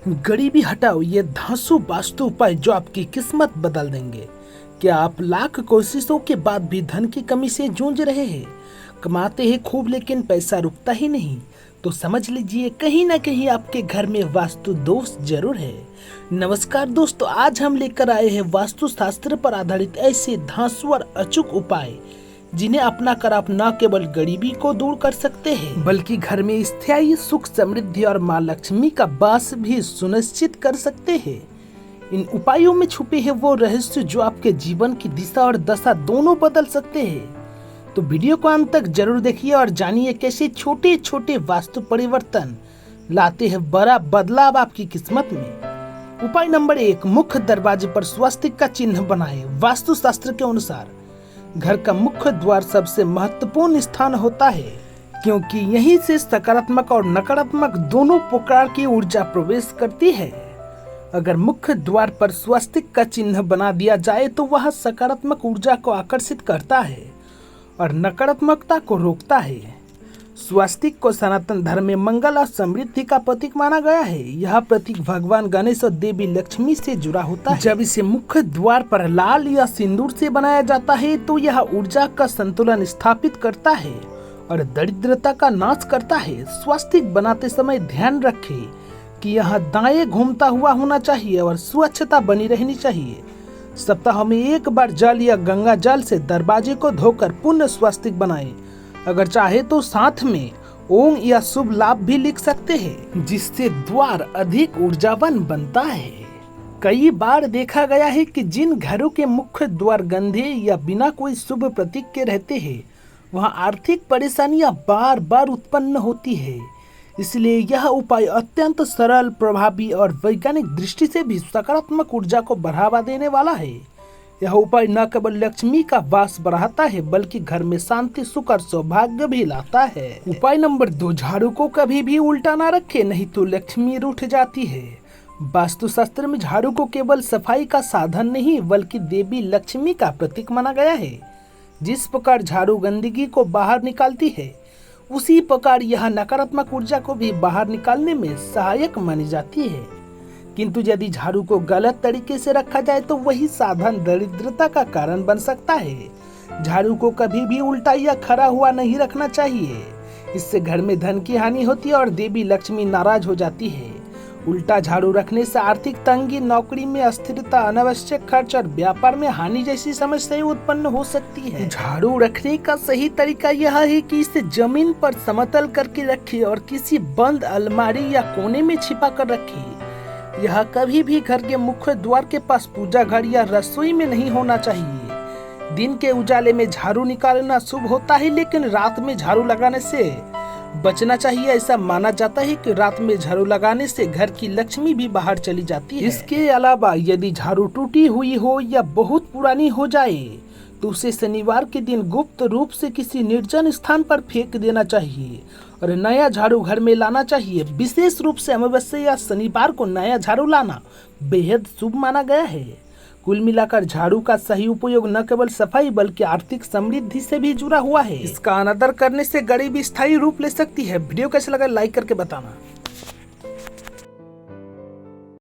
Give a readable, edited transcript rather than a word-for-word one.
गरीबी हटाओ, ये धांसू वास्तु उपाय जो आपकी किस्मत बदल देंगे। क्या आप लाख कोशिशों के बाद भी धन की कमी से जूझ रहे हैं? कमाते हैं खूब लेकिन पैसा रुकता ही नहीं? तो समझ लीजिए कहीं ना कहीं आपके घर में वास्तु दोष जरूर है। नमस्कार दोस्तों, आज हम लेकर आए हैं वास्तु शास्त्र पर आधारित ऐसे धांसू और अचूक उपाय जिन्हें अपना कर आप न केवल गरीबी को दूर कर सकते हैं बल्कि घर में स्थायी सुख, समृद्धि और माँ लक्ष्मी का वास भी सुनिश्चित कर सकते हैं। इन उपायों में छुपे हैं वो रहस्य जो आपके जीवन की दिशा और दशा दोनों बदल सकते हैं। तो वीडियो को अंत तक जरूर देखिए और जानिए कैसे छोटे छोटे वास्तु परिवर्तन लाते हैं बड़ा बदलाव आपकी किस्मत में। उपाय नंबर 1, मुख्य दरवाजे पर स्वस्तिक का चिन्ह बनाएं। वास्तु शास्त्र के अनुसार घर का मुख्य द्वार सबसे महत्वपूर्ण स्थान होता है, क्योंकि यहीं से सकारात्मक और नकारात्मक दोनों प्रकार की ऊर्जा प्रवेश करती है। अगर मुख्य द्वार पर स्वस्तिक का चिन्ह बना दिया जाए तो वह सकारात्मक ऊर्जा को आकर्षित करता है और नकारात्मकता को रोकता है। स्वस्तिक को सनातन धर्म में मंगल और समृद्धि का प्रतीक माना गया है। यह प्रतीक भगवान गणेश और देवी लक्ष्मी से जुड़ा होता है। जब इसे मुख्य द्वार पर लाल या सिंदूर से बनाया जाता है तो यह ऊर्जा का संतुलन स्थापित करता है और दरिद्रता का नाश करता है। स्वस्तिक बनाते समय ध्यान रखें कि यह दाएं घूमता हुआ होना चाहिए और स्वच्छता बनी रहनी चाहिए। सप्ताह में एक बार जल या गंगा जल से दरवाजे को धोकर पुनः स्वस्तिक बनाएं। अगर चाहे तो साथ में ओम या शुभ लाभ भी लिख सकते हैं, जिससे द्वार अधिक ऊर्जावान बनता है। कई बार देखा गया है कि जिन घरों के मुख्य द्वार गंदे या बिना कोई शुभ प्रतीक के रहते हैं वहां आर्थिक परेशानियां बार बार उत्पन्न होती है। इसलिए यह उपाय अत्यंत सरल, प्रभावी और वैज्ञानिक दृष्टि से भी सकारात्मक ऊर्जा को बढ़ावा देने वाला है। यह उपाय न केवल लक्ष्मी का वास बढ़ाता है बल्कि घर में शांति, सुख और सौभाग्य भी लाता है। उपाय नंबर 2, झाड़ू को कभी भी उल्टा ना रखें, नहीं तो लक्ष्मी रूठ जाती है। वास्तुशास्त्र में झाड़ू को केवल सफाई का साधन नहीं बल्कि देवी लक्ष्मी का प्रतीक माना गया है। जिस प्रकार झाड़ू गंदगी को बाहर निकालती है, उसी प्रकार यह नकारात्मक ऊर्जा को भी बाहर निकालने में सहायक मानी जाती है। किंतु यदि झाड़ू को गलत तरीके से रखा जाए तो वही साधन दरिद्रता का कारण बन सकता है। झाड़ू को कभी भी उल्टा या खड़ा हुआ नहीं रखना चाहिए, इससे घर में धन की हानि होती है और देवी लक्ष्मी नाराज हो जाती है। उल्टा झाड़ू रखने से आर्थिक तंगी, नौकरी में अस्थिरता, अनावश्यक खर्च और व्यापार में हानि जैसी समस्याएं उत्पन्न हो सकती है। झाड़ू रखने का सही तरीका यह है कि इसे जमीन पर समतल करके रखें और किसी बंद अलमारी या कोने में छिपा कर रखें। यह कभी भी घर के मुख्य द्वार के पास पूजा घर या रसोई में नहीं होना चाहिए। दिन के उजाले में झाड़ू निकालना शुभ होता है, लेकिन रात में झाड़ू लगाने से बचना चाहिए। ऐसा माना जाता है कि रात में झाड़ू लगाने से घर की लक्ष्मी भी बाहर चली जाती है। इसके अलावा यदि झाड़ू टूटी हुई हो या बहुत पुरानी हो जाए तो उसे शनिवार के दिन गुप्त रूप से किसी निर्जन स्थान पर फेंक देना चाहिए और नया झाड़ू घर में लाना चाहिए। विशेष रूप से अमावस्या या शनिवार को नया झाड़ू लाना बेहद शुभ माना गया है। कुल मिलाकर झाड़ू का सही उपयोग न केवल सफाई बल्कि आर्थिक समृद्धि से भी जुड़ा हुआ है। इसका अनादर करने से गरीबी स्थायी रूप ले सकती है। वीडियो कैसे लगा लाइक करके बताना।